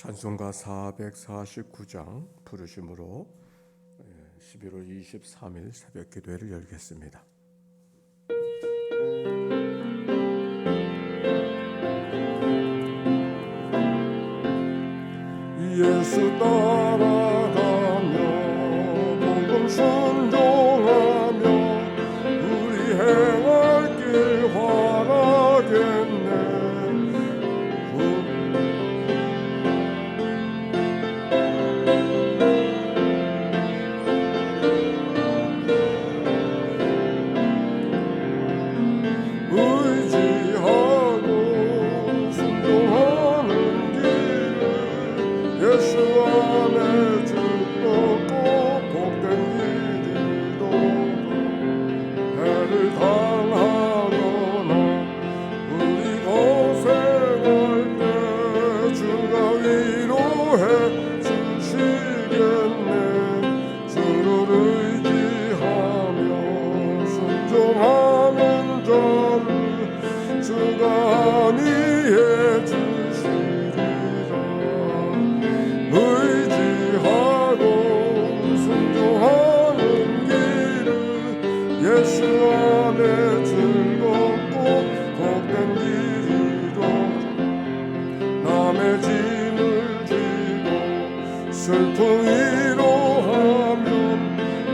찬송가 449장 부르심으로 11월 23일 새벽 기도회를 열겠습니다. 예수 따라가며 복음 순종하며 우리 행할 길 활하겠네. 의지하고 순종하는 길을 예수 안에 즐겁고 복된 길이로다. 해를 당하거나 우리 고생할 때 주가 위로해 주시겠네. 주를 의지하며 순종하는 자를 주가 안위해 주시리라. 의지하고 순종하는 길은 예수 안에 즐겁고 복된 길이로다. 남의 짐을 지고 슬픔 위로하면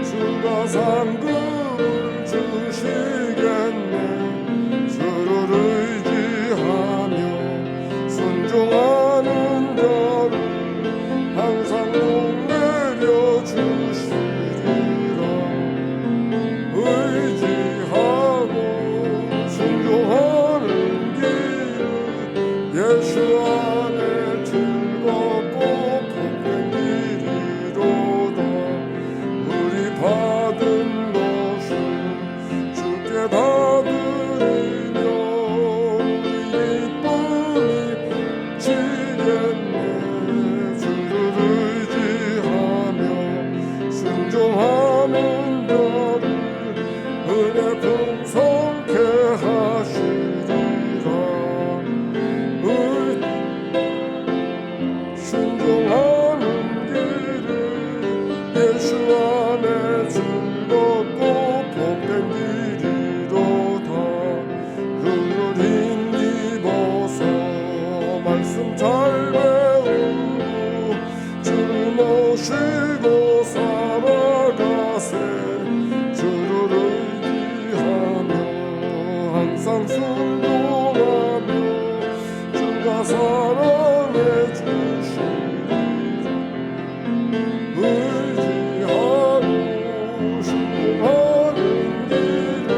주가 상급을 주시겠네. 주를 의지하며 순종하는 자를 항상 복 내려 주시리라. 의지하고 순종하는 길은 예수 안에 즐겁고 복된 길이로다. 우리 받은 것을 주께 다 드리며 우리 기쁨이 지겠네. 주를 의지하며 순종하는 자를 은혜 풍성케 하시리라. 순종하는 길은 예수 안에 즐겁고 복된 길이로다. 그를 힘입어서 말씀 잘 배우고 주 모시고 살아가세. 주를 의지하며 항상 순종하며 주가 사랑해 주시리라. 의지하고 순종하는 길은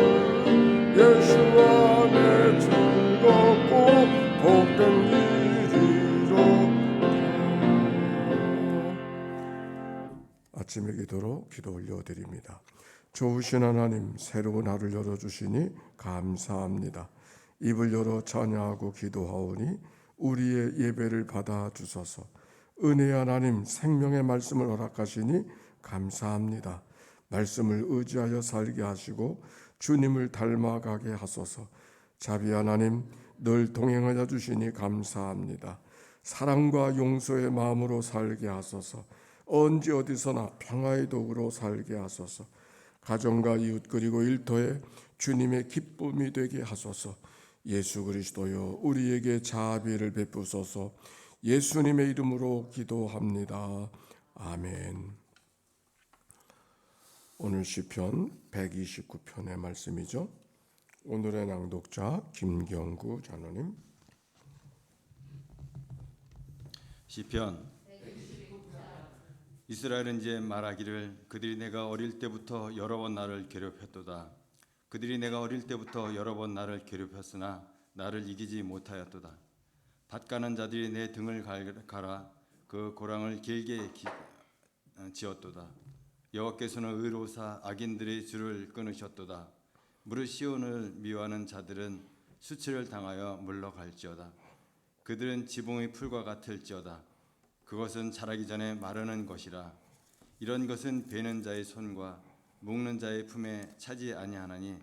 예수 안에 즐겁고 복된 길이로다. 아침의 기도로 기도 올려드립니다. 좋으신 하나님, 새로운 하루를 열어주시니 감사합니다. 입을 열어 찬양하고 기도하오니 우리의 예배를 받아주소서. 은혜의 하나님, 생명의 말씀을 허락하시니 감사합니다. 말씀을 의지하여 살게 하시고 주님을 닮아가게 하소서. 자비 하나님, 늘 동행하여 주시니 감사합니다. 사랑과 용서의 마음으로 살게 하소서. 언제 어디서나 평화의 도구로 살게 하소서. 가정과 이웃 그리고 일터에 주님의 기쁨이 되게 하소서. 예수 그리스도여, 우리에게 자비를 베푸소서. 예수님의 이름으로 기도합니다. 아멘. 오늘 시편 129편의 말씀이죠. 오늘의 낭독자 김경구 장로님. 시편. 이스라엘은 이제 말하기를 그들이 내가 어릴 때부터 여러 번 나를 괴롭혔도다. 그들이 내가 어릴 때부터 여러 번 나를 괴롭혔으나 나를 이기지 못하였도다. 밭가는 자들이 내 등을 갈아 그 고랑을 길게 지었도다. 여호와께서는 의로사 악인들의 줄을 끊으셨도다. 무릇 시온을 미워하는 자들은 수치를 당하여 물러갈지어다. 그들은 지붕의 풀과 같을지어다. 그것은 자라기 전에 마르는 것이라. 이런 것은 베는 자의 손과 묶는 자의 품에 차지 아니하나니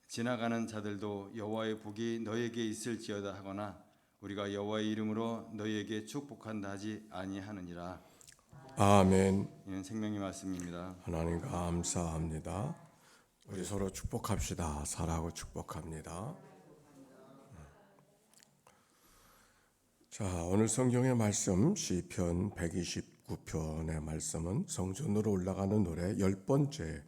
지나가는 자들도 여호와의 복이 너에게 있을지어다 하거나 우리가 여호와의 이름으로 너희에게 축복한다 하지 아니하느니라. 아멘. 이는 생명의 말씀입니다. 하나님 감사합니다. 우리 서로 축복합시다. 사랑하고 축복합니다. 자, 오늘 성경의 말씀 시편 129편의 말씀은 성전으로 올라가는 노래 10번째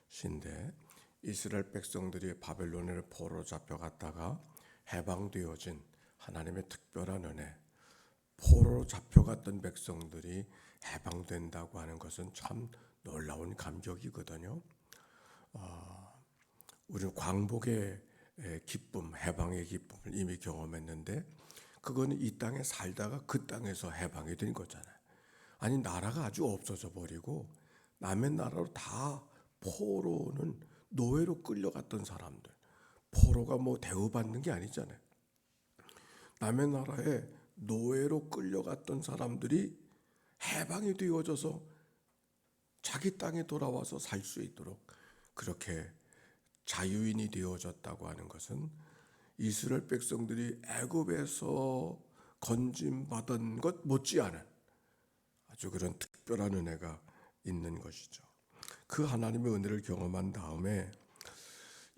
시인데, 이스라엘 백성들이 바벨론에 포로 잡혀갔다가 해방되어진 하나님의 특별한 은혜, 포로 잡혀갔던 백성들이 해방된다고 하는 것은 참 놀라운 감격이거든요. 우리는 광복의 기쁨, 해방의 기쁨을 이미 경험했는데, 그거는 이 땅에 살다가 그 땅에서 해방이 된 거잖아요. 아니, 나라가 아주 없어져 버리고 남의 나라로 다 포로는 노예로 끌려갔던 사람들, 포로가 뭐 대우받는 게 아니잖아요. 남의 나라에 노예로 끌려갔던 사람들이 해방이 되어져서 자기 땅에 돌아와서 살 수 있도록 그렇게 자유인이 되어졌다고 하는 것은 이스라엘 백성들이 애굽에서 건짐받은 것 못지않은 아주 그런 특별한 은혜가 있는 것이죠. 그 하나님의 은혜를 경험한 다음에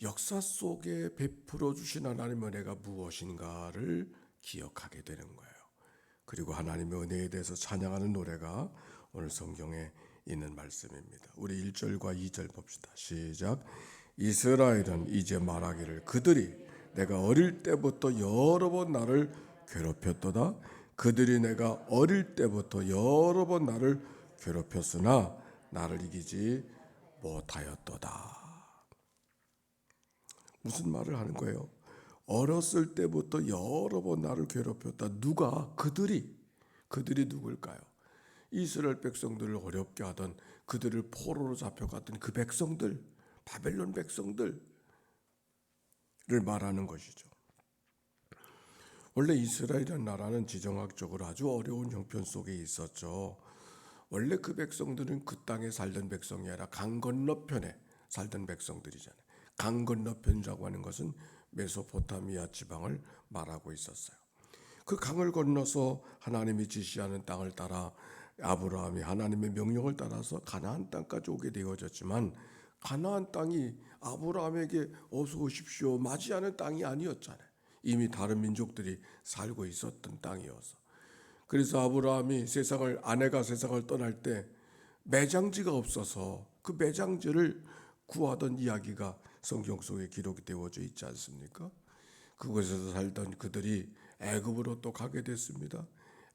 역사 속에 베풀어 주신 하나님의 은혜가 무엇인가를 기억하게 되는 거예요. 그리고 하나님의 은혜에 대해서 찬양하는 노래가 오늘 성경에 있는 말씀입니다. 우리 1절과 2절 봅시다. 시작. 이스라엘은 이제 말하기를 그들이 내가 어릴 때부터 여러 번 나를 괴롭혔도다. 그들이 내가 어릴 때부터 여러 번 나를 괴롭혔으나 나를 이기지 못하였도다. 무슨 말을 하는 거예요? 어렸을 때부터 여러 번 나를 괴롭혔다. 누가? 그들이 누굴까요? 이스라엘 백성들을 어렵게 하던, 그들을 포로로 잡혀갔던 그 백성들, 바벨론 백성들을 말하는 것이죠. 원래 이스라엘이라는 나라는 지정학적으로 아주 어려운 형편 속에 있었죠. 원래 그 백성들은 그 땅에 살던 백성이 아니라 강 건너편에 살던 백성들이잖아요. 강 건너편이라고 하는 것은 메소포타미아 지방을 말하고 있었어요. 그 강을 건너서 하나님이 지시하는 땅을 따라 아브라함이 하나님의 명령을 따라서 가나안 땅까지 오게 되어졌지만, 가나안 땅이 아브라함에게 어서 오십시오 맞이하는 땅이 아니었잖아요. 이미 다른 민족들이 살고 있었던 땅이어서. 그래서 아브라함이 아내가 세상을 떠날 때 매장지가 없어서 그 매장지를 구하던 이야기가 성경 속에 기록이 되어져 있지 않습니까? 그곳에서 살던 그들이 애굽으로 또 가게 됐습니다.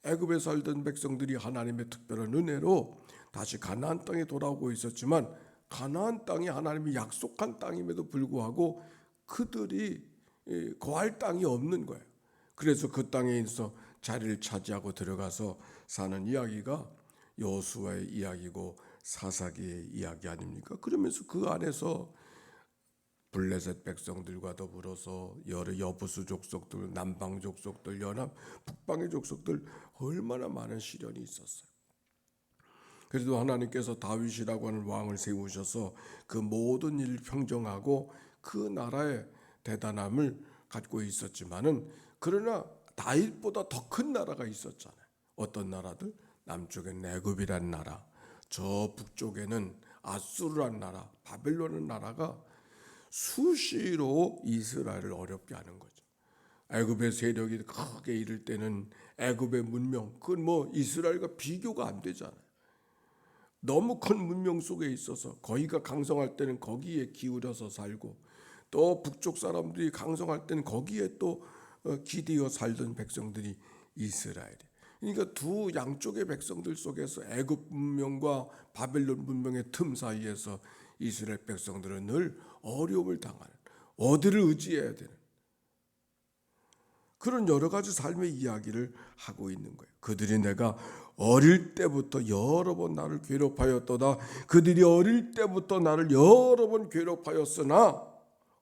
애굽에 살던 백성들이 하나님의 특별한 은혜로 다시 가나안 땅에 돌아오고 있었지만, 가나안 땅이 하나님이 약속한 땅임에도 불구하고 그들이 거할 땅이 없는 거예요. 그래서 그 땅에서 자리를 차지하고 들어가서 사는 이야기가 여호수아의 이야기고 사사기의 이야기 아닙니까? 그러면서 그 안에서 블레셋 백성들과 더불어서 여러 여부수 족속들, 남방 족속들, 연합 북방의 족속들, 얼마나 많은 시련이 있었어요. 그래도 하나님께서 다윗이라고 하는 왕을 세우셔서 그 모든 일을 평정하고 그 나라의 대단함을 갖고 있었지만은, 그러나 다윗보다 더 큰 나라가 있었잖아요. 어떤 나라들? 남쪽엔 애굽이란 나라, 저 북쪽에는 아수르란 나라, 바벨론이라는 나라가 수시로 이스라엘을 어렵게 하는 거죠. 애굽의 세력이 크게 이를 때는 애굽의 문명, 그건 뭐 이스라엘과 비교가 안 되잖아요. 너무 큰 문명 속에 있어서 거기가 강성할 때는 거기에 기울여서 살고, 또 북쪽 사람들이 강성할 때는 거기에 또 기대어 살던 백성들이 이스라엘이. 그러니까 두 양쪽의 백성들 속에서 애굽 문명과 바벨론 문명의 틈 사이에서 이스라엘 백성들은 늘 어려움을 당하는, 어디를 의지해야 되는 그런 여러 가지 삶의 이야기를 하고 있는 거예요. 그들이 내가 어릴 때부터 여러 번 나를 괴롭하였도다. 그들이 어릴 때부터 나를 여러 번 괴롭하였으나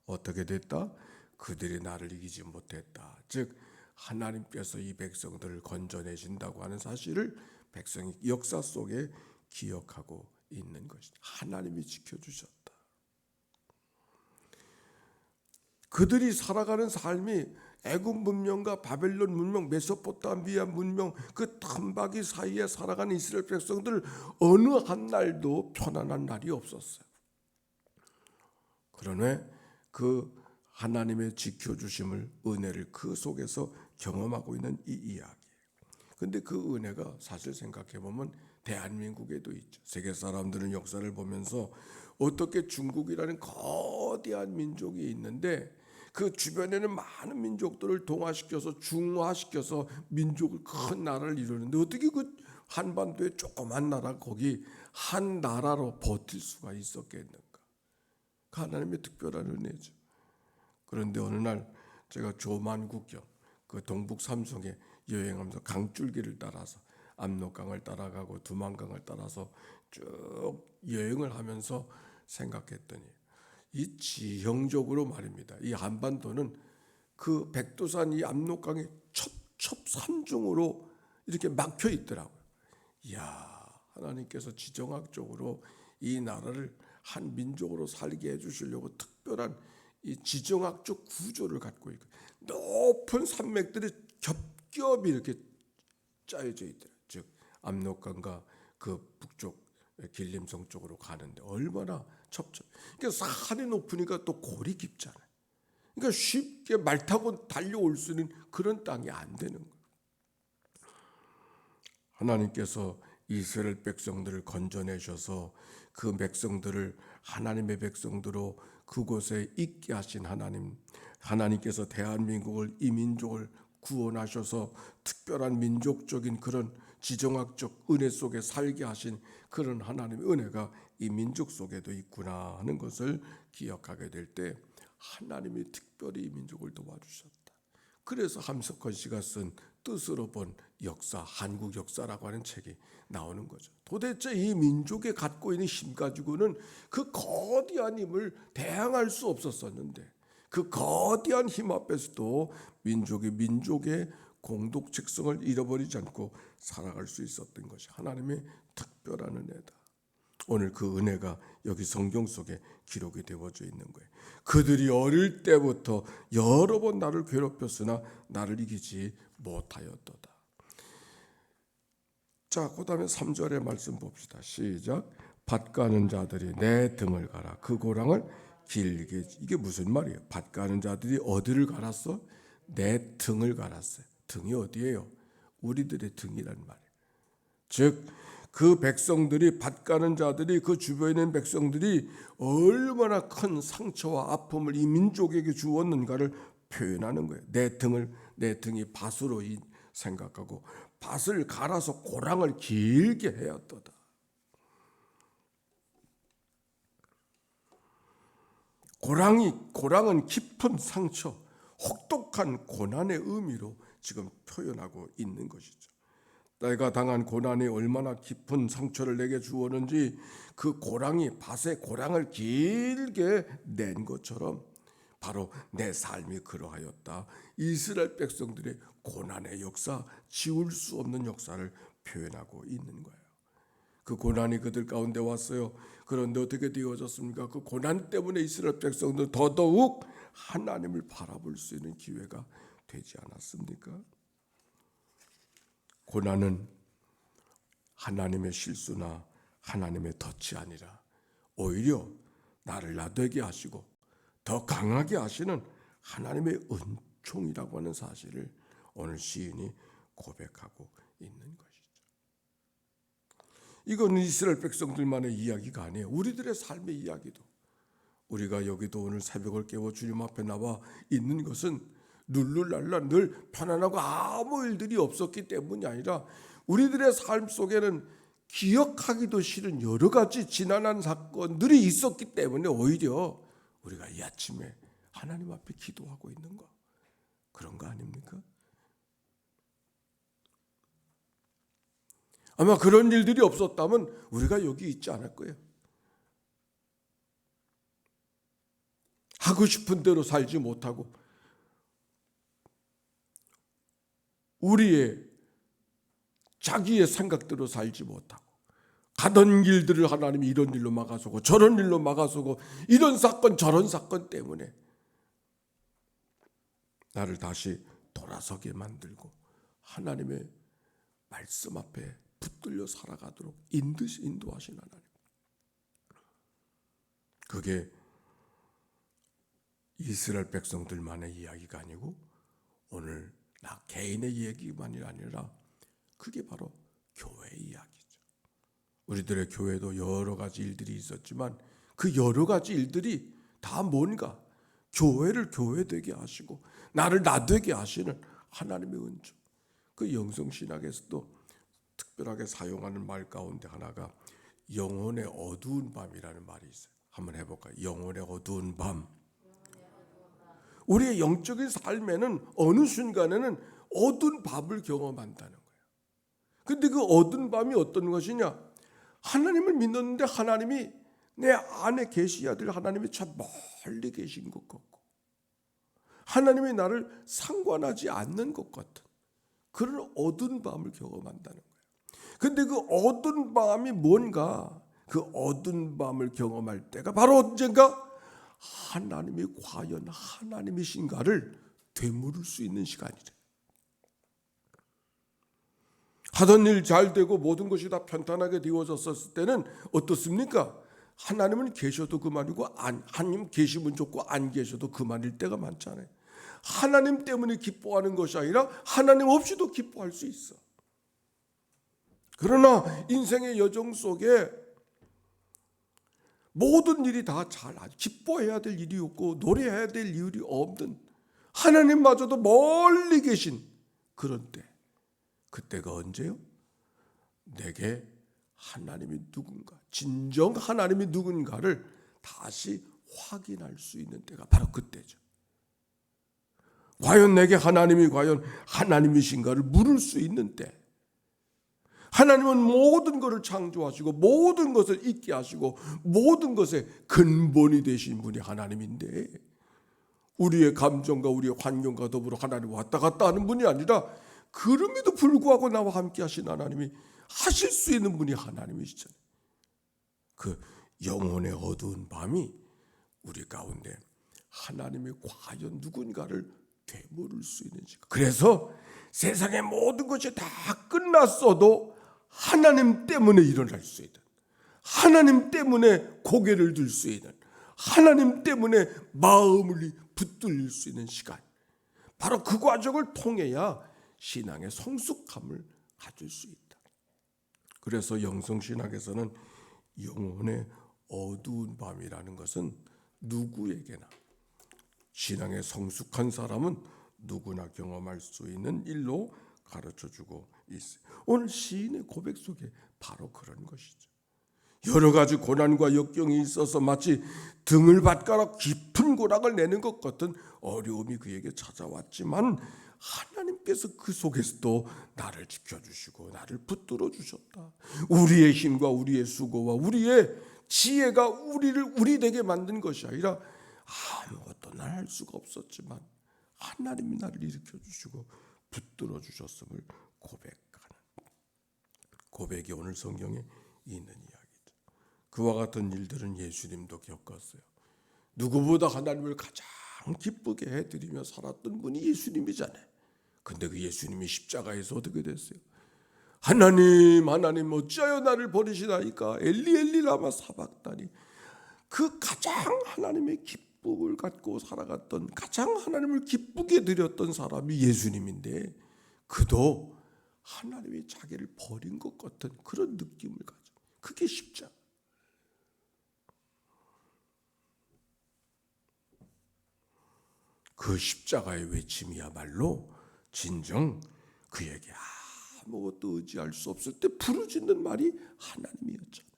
어떻게 됐다? 그들이 나를 이기지 못했다. 즉 하나님께서 이 백성들을 건져내신다고 하는 사실을 백성이 역사 속에 기억하고 있는 것이다. 하나님이 지켜주셨다. 그들이 살아가는 삶이 애굽 문명과 바벨론 문명, 메소포타미아 문명 그 탐박이 사이에 살아가는 이스라엘 백성들 어느 한 날도 편안한 날이 없었어요. 그러나 그 하나님의 지켜주심을, 은혜를 그 속에서 경험하고 있는 이 이야기. 근데 그 은혜가 사실 생각해보면 대한민국에도 있죠. 세계 사람들은 역사를 보면서 어떻게 중국이라는 거대한 민족이 있는데 그 주변에는 많은 민족들을 동화시켜서 중화시켜서 민족을 큰 나라를 이루는데 어떻게 그 한반도의 조그만 나라 거기 한 나라로 버틸 수가 있었겠는가? 그 하나님의 특별한 은혜죠. 그런데 어느 날 제가 조만국경 그 동북 삼성에 여행하면서 강줄기를 따라서 압록강을 따라가고 두만강을 따라서 쭉 여행을 하면서 생각했더니 이 지형적으로 말입니다. 이 한반도는 그 백두산 이 압록강의 첩첩산중으로 이렇게 막혀 있더라고요. 이야, 하나님께서 지정학적으로 이 나라를 한 민족으로 살게 해주시려고 특별한 이 지정학적 구조를 갖고 있고 높은 산맥들이 겹겹이 이렇게 짜여져 있더라고요. 즉 압록강과 그 북쪽 길림성 쪽으로 가는데 얼마나 첩첩. 그러니까 산이 높으니까 또 골이 깊잖아요. 그러니까 쉽게 말 타고 달려올 수 있는 그런 땅이 안 되는 거예요. 하나님께서 이스라엘 백성들을 건져내셔서 그 백성들을 하나님의 백성들로 그곳에 있게 하신 하나님, 하나님께서 대한민국을 이 민족을 구원하셔서 특별한 민족적인 그런 지정학적 은혜 속에 살게 하신 그런 하나님의 은혜가 이 민족 속에도 있구나 하는 것을 기억하게 될 때 하나님이 특별히 이 민족을 도와주셨다. 그래서 함석헌 씨가 쓴 뜻으로 본 역사, 한국 역사라고 하는 책이 나오는 거죠. 도대체 이 민족에 갖고 있는 힘 가지고는 그 거대한 힘을 대항할 수 없었었는데 그 거대한 힘 앞에서도 민족의 공동체성을 잃어버리지 않고 살아갈 수 있었던 것이 하나님의 특별한 은혜다. 오늘 그 은혜가 여기 성경 속에 기록이 되어져 있는 거예요. 그들이 어릴 때부터 여러 번 나를 괴롭혔으나 나를 이기지 못하였도다. 자, 그 다음에 3절의 말씀 봅시다. 시작. 밭 가는 자들이 내 등을 갈아 그 고랑을 길게. 이게 무슨 말이에요? 밭 가는 자들이 어디를 갈았어? 내 등을 갈았어요. 등이 어디예요? 우리들의 등이란 말이에요. 즉 그 백성들이 밭 가는 자들이 그 주변에 있는 백성들이 얼마나 큰 상처와 아픔을 이 민족에게 주었는가를 표현하는 거예요. 내 등이 밭으로 생각하고 밭을 갈아서 고랑을 길게 하였도다. 고랑은 깊은 상처, 혹독한 고난의 의미로 지금 표현하고 있는 것이죠. 내가 당한 고난이 얼마나 깊은 상처를 내게 주었는지 그 고랑이 밭에 고랑을 길게 낸 것처럼 바로 내 삶이 그러하였다. 이스라엘 백성들의 고난의 역사, 지울 수 없는 역사를 표현하고 있는 거예요. 그 고난이 그들 가운데 왔어요. 그런데 어떻게 되어졌습니까? 그 고난 때문에 이스라엘 백성들 더더욱 하나님을 바라볼 수 있는 기회가 되지 않았습니까? 고난은 하나님의 실수나 하나님의 덫이 아니라 오히려 나를 나되게 하시고 더 강하게 하시는 하나님의 은총이라고 하는 사실을 오늘 시인이 고백하고 있는 것이죠. 이건 이스라엘 백성들만의 이야기가 아니에요. 우리들의 삶의 이야기도. 우리가 여기도 오늘 새벽을 깨워 주님 앞에 나와 있는 것은 룰루랄라 늘 편안하고 아무 일들이 없었기 때문이 아니라 우리들의 삶 속에는 기억하기도 싫은 여러 가지 지난한 사건들이 있었기 때문에 오히려 우리가 이 아침에 하나님 앞에 기도하고 있는 거 그런 거 아닙니까? 아마 그런 일들이 없었다면 우리가 여기 있지 않을 거예요. 하고 싶은 대로 살지 못하고 우리의 자기의 생각대로 살지 못하고 가던 길들을 하나님이 이런 일로 막아서고 저런 일로 막아서고 이런 사건 저런 사건 때문에 나를 다시 돌아서게 만들고 하나님의 말씀 앞에 붙들려 살아가도록 인도하신 하나님. 그게 이스라엘 백성들만의 이야기가 아니고 오늘 나 개인의 이야기만이 아니라 그게 바로 교회의 이야기죠. 우리들의 교회도 여러 가지 일들이 있었지만 그 여러 가지 일들이 다 뭔가 교회를 교회되게 하시고 나를 나 되게 하시는 하나님의 은총. 그 영성신학에서도 특별하게 사용하는 말 가운데 하나가 영혼의 어두운 밤이라는 말이 있어요. 한번 해볼까요? 영혼의 어두운 밤. 우리의 영적인 삶에는 어느 순간에는 어두운 밤을 경험한다는 거예요. 근데 그 어두운 밤이 어떤 것이냐? 하나님을 믿었는데 하나님이 내 안에 계셔야 될 하나님이 참 멀리 계신 것 같고 하나님이 나를 상관하지 않는 것 같은 그런 어두운 밤을 경험한다는 거예요. 근데 그 어두운 밤이 뭔가 그 어두운 밤을 경험할 때가 바로 언젠가 하나님이 과연 하나님이신가를 되물을 수 있는 시간이래. 하던 일 잘 되고 모든 것이 다 편탄하게 되어졌을 때는 어떻습니까? 하나님은 계셔도 그만이고 하나님 계시면 좋고 안 계셔도 그만일 때가 많잖아요. 하나님 때문에 기뻐하는 것이 아니라 하나님 없이도 기뻐할 수 있어. 그러나 인생의 여정 속에 모든 일이 다 잘 기뻐해야 될 일이 없고 노래해야 될 일이 없는 하나님마저도 멀리 계신 그런 때, 그때가 언제요? 내게 하나님이 누군가, 진정 하나님이 누군가를 다시 확인할 수 있는 때가 바로 그때죠. 과연 내게 하나님이 과연 하나님이신가를 물을 수 있는 때, 하나님은 모든 것을 창조하시고 모든 것을 있게 하시고 모든 것의 근본이 되신 분이 하나님인데 우리의 감정과 우리의 환경과 더불어 하나님 왔다 갔다 하는 분이 아니라 그럼에도 불구하고 나와 함께 하신 하나님이 하실 수 있는 분이 하나님이시잖아요. 그 영혼의 어두운 밤이 우리 가운데 하나님이 과연 누군가를 되물을 수 있는 시간. 그래서 세상의 모든 것이 다 끝났어도 하나님 때문에 일어날 수 있는, 하나님 때문에 고개를 들 수 있는, 하나님 때문에 마음을 붙들릴 수 있는 시간. 바로 그 과정을 통해야 신앙의 성숙함을 가질 수 있다. 그래서 영성신학에서는 영혼의 어두운 밤이라는 것은 누구에게나 신앙의 성숙한 사람은 누구나 경험할 수 있는 일로 가르쳐주고 있어요. 오늘 시인의 고백 속에 바로 그런 것이죠. 여러 가지 고난과 역경이 있어서 마치 등을 바꿔라 깊은 고락을 내는 것 같은 어려움이 그에게 찾아왔지만 하나님께서 그 속에서도 나를 지켜주시고 나를 붙들어 주셨다. 우리의 힘과 우리의 수고와 우리의 지혜가 우리 되게 만든 것이 아니라 아무것도 난 할 수가 없었지만 하나님이 나를 일으켜 주시고 붙들어 주셨음을 고백하는 고백이 오늘 성경에 있는 이야기죠. 그와 같은 일들은 예수님도 겪었어요. 누구보다 하나님을 가장 기쁘게 해드리며 살았던 분이 예수님이잖아요. 근데 그 예수님이 십자가에서 어떻게 됐어요? 하나님 어찌하여 나를 버리시나이까 엘리 엘리 라마 사박다니. 그 가장 하나님의 기쁨을 갖고 살아갔던, 가장 하나님을 기쁘게 드렸던 사람이 예수님인데 그도 하나님이 자기를 버린 것 같은 그런 느낌을 가져. 그게 십자가. 그 십자가의 외침이야말로 진정 그에게 아무것도 의지할 수 없을 때 부르짖는 말이 하나님이었잖아요.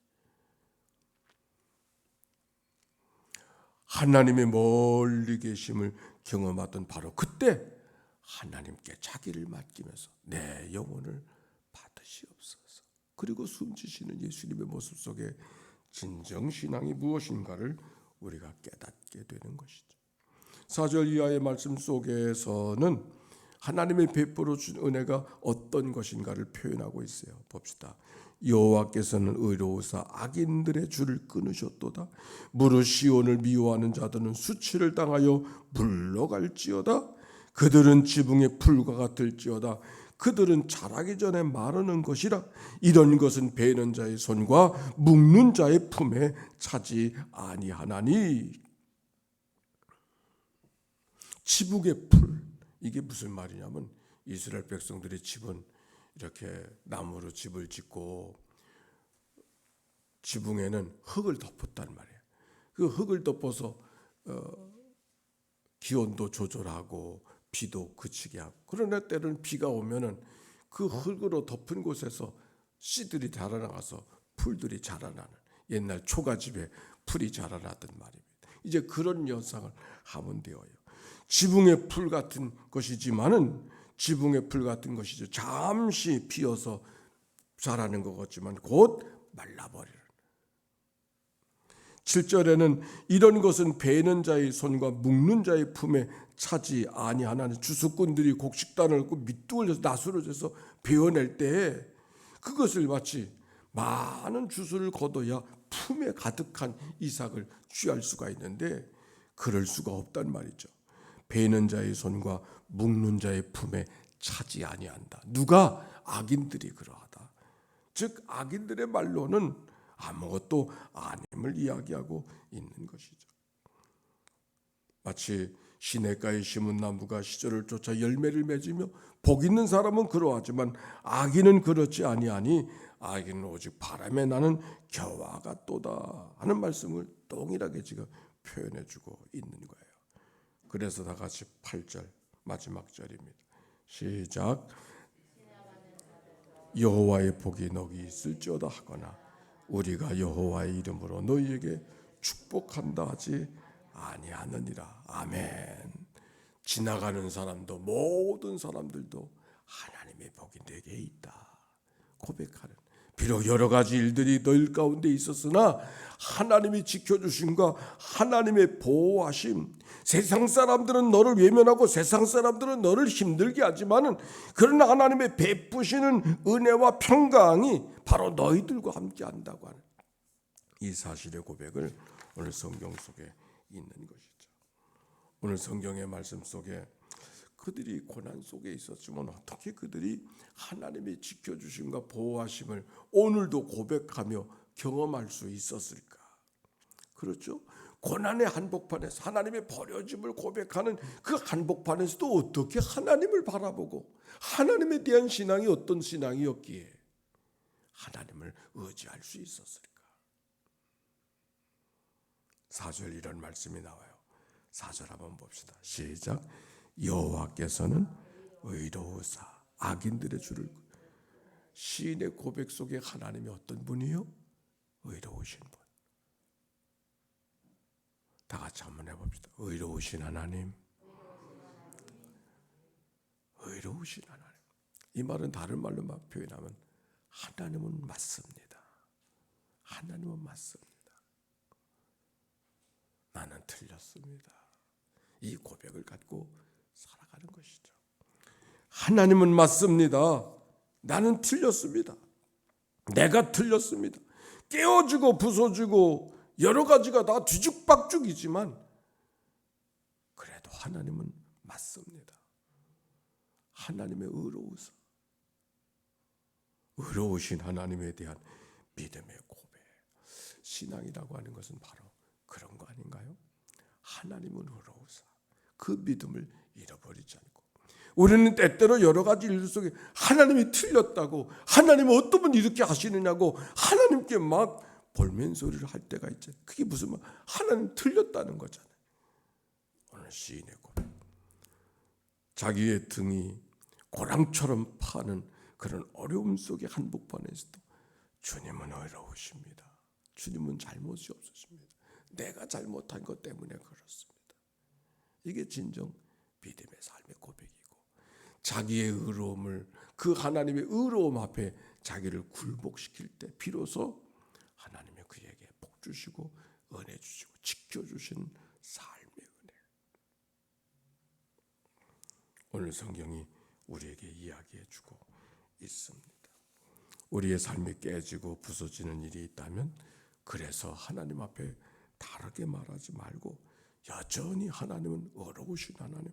하나님의 멀리 계심을 경험하던 바로 그때 하나님께 자기를 맡기면서 내 영혼을 받으시옵소서. 그리고 숨지시는 예수님의 모습 속에 진정 신앙이 무엇인가를 우리가 깨닫게 되는 것이죠. 4절 이하의 말씀 속에서는 하나님의 베풀어 준 은혜가 어떤 것인가를 표현하고 있어요. 봅시다. 여호와께서는 의로우사 악인들의 줄을 끊으셨도다. 무릇 시온을 미워하는 자들은 수치를 당하여 물러갈지어다. 그들은 지붕의 풀과 같을지어다. 그들은 자라기 전에 마르는 것이라. 이런 것은 베는 자의 손과 묶는 자의 품에 차지 아니하나니. 지붕의 풀, 이게 무슨 말이냐면 이스라엘 백성들의 집은 이렇게 나무로 집을 짓고 지붕에는 흙을 덮었단 말이에요. 그 흙을 덮어서 기온도 조절하고 비도 그치게 하고, 그러나 때로는 비가 오면은 그 흙으로 덮은 곳에서 씨들이 자라나가서 풀들이 자라나는, 옛날 초가집에 풀이 자라나던 말입니다. 이제 그런 현상을 하면 되어요. 지붕의 풀 같은 것이지만은, 지붕의 풀 같은 것이죠. 잠시 피어서 자라는 것 같지만 곧 말라버리는. 7절에는 이런 것은 베는 자의 손과 묶는 자의 품에 차지 아니하나니. 주수꾼들이 곡식단을 얻고 밑둥을 져서 나수를 져서 베어낼 때 그것을 마치 많은 주수를 거둬야 품에 가득한 이삭을 취할 수가 있는데 그럴 수가 없단 말이죠. 베는 자의 손과 묶는 자의 품에 차지 아니한다. 누가? 악인들이 그러하다. 즉 악인들의 말로는 아무것도 아님을 이야기하고 있는 것이죠. 마치 시냇가에 심은 나무가 시절을 쫓아 열매를 맺으며 복 있는 사람은 그러하지만 악인은 그렇지 아니하니 악인은 오직 바람에 나는 겨와 같도다 하는 말씀을 동일하게 지금 표현해주고 있는 거예요. 그래서 다 같이 8절 마지막 절입니다. 시작. 여호와의 복이 너희 있을지어다 하거나 우리가 여호와의 이름으로 너희에게 축복한다 하지 아니하느니라. 아멘. 지나가는 사람도 모든 사람들도 하나님의 복이 내게 있다 고백하는, 비록 여러 가지 일들이 너희 가운데 있었으나 하나님이 지켜주심과 하나님의 보호하심, 세상 사람들은 너를 외면하고 세상 사람들은 너를 힘들게 하지만은 그러나 하나님의 베푸시는 은혜와 평강이 바로 너희들과 함께 한다고 하는 이 사실의 고백을 오늘 성경 속에 있는 것이죠. 오늘 성경의 말씀 속에 그들이 고난 속에 있었지만 어떻게 그들이 하나님의 지켜주심과 보호하심을 오늘도 고백하며 경험할 수 있었을까? 그렇죠? 고난의 한복판에서 하나님의 버려짐을 고백하는 그 한복판에서도 어떻게 하나님을 바라보고 하나님에 대한 신앙이 어떤 신앙이었기에 하나님을 의지할 수 있었을까? 4절 이런 말씀이 나와요. 4절 한번 봅시다. 시작. 여호와께서는 의로우사 악인들의 줄을. 시인의 고백 속에 하나님이 어떤 분이요? 의로우신 분. 다 같이 한번 해봅시다. 의로우신 하나님. 의로우신 하나님. 이 말은 다른 말로 표현하면 하나님은 맞습니다. 하나님은 맞습니다. 나는 틀렸습니다. 이 고백을 갖고 살아가는 것이죠. 하나님은 맞습니다. 나는 틀렸습니다. 내가 틀렸습니다. 깨어지고 부서지고 여러 가지가 다 뒤죽박죽이지만 그래도 하나님은 맞습니다. 하나님의 의로우신 하나님에 대한 믿음의 고백. 신앙이라고 하는 것은 바로 그런 거 아닌가요? 하나님은 의로우사. 그 믿음을 잃어버리지 않고, 우리는 때때로 여러 가지 일 속에 하나님이 틀렸다고, 하나님은 어떤 분 이렇게 하시느냐고 하나님께 막 볼멘소리를 할 때가 있죠. 그게 무슨 말? 하나님 틀렸다는 거잖아요. 오늘 시인의 고백. 자기의 등이 고랑처럼 파는 그런 어려움 속의 한복판에서도 주님은 의로우십니다. 주님은 잘못이 없으십니다. 내가 잘못한 것 때문에 그렇습니다. 이게 진정 믿음의 삶의 고백이고, 자기의 의로움을, 그 하나님의 의로움 앞에 자기를 굴복시킬 때 비로소 하나님이 그에게 복 주시고 은혜 주시고 지켜주시는 삶의 은혜. 오늘 성경이 우리에게 이야기해 주고 있습니다. 우리의 삶이 깨지고 부서지는 일이 있다면 그래서 하나님 앞에 다르게 말하지 말고 여전히 하나님은 의로우신 하나님,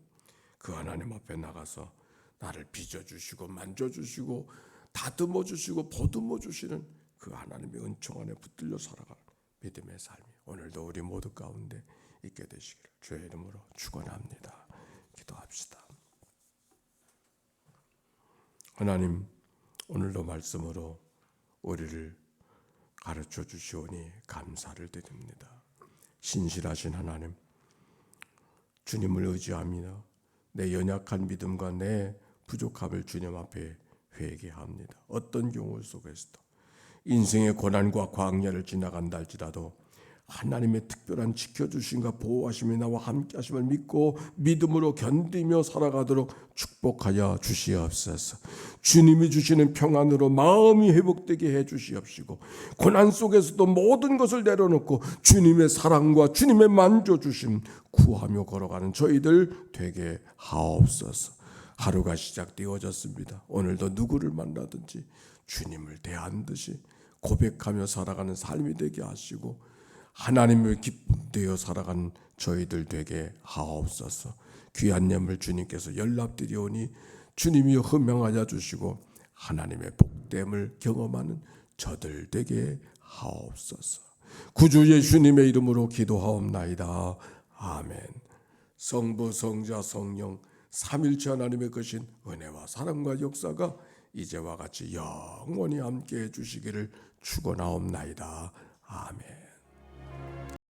그 하나님 앞에 나가서 나를 빚어주시고 만져주시고 다듬어주시고 보듬어주시는 그 하나님의 은총 안에 붙들려 살아가는 믿음의 삶이 오늘도 우리 모두 가운데 있게 되시기를 주의 이름으로 축원합니다. 기도합시다. 하나님, 오늘도 말씀으로 우리를 가르쳐 주시오니 감사를 드립니다. 신실하신 하나님, 주님을 의지합니다. 내 연약한 믿음과 내 부족함을 주님 앞에 회개합니다. 어떤 경우 속에서도 인생의 고난과 광야를 지나간다 할지라도 하나님의 특별한 지켜주심과 보호하심이 나와 함께 하심을 믿고 믿음으로 견디며 살아가도록 축복하여 주시옵소서. 주님이 주시는 평안으로 마음이 회복되게 해 주시옵시고 고난 속에서도 모든 것을 내려놓고 주님의 사랑과 주님의 만져주심 구하며 걸어가는 저희들 되게 하옵소서. 하루가 시작되어졌습니다. 오늘도 누구를 만나든지 주님을 대한 듯이 고백하며 살아가는 삶이 되게 하시고 하나님을 기쁨되어 살아가는 저희들 되게 하옵소서. 귀한 예물 주님께서 연락드리오니 주님이 흠명하여 주시고 하나님의 복됨을 경험하는 저들 되게 하옵소서. 구주 예수님의 이름으로 기도하옵나이다. 아멘. 성부 성자 성령 삼일체 하나님의 크신 은혜와 사랑과 역사가 이제와 같이 영원히 함께해 주시기를 축원하옵나이다. 아멘.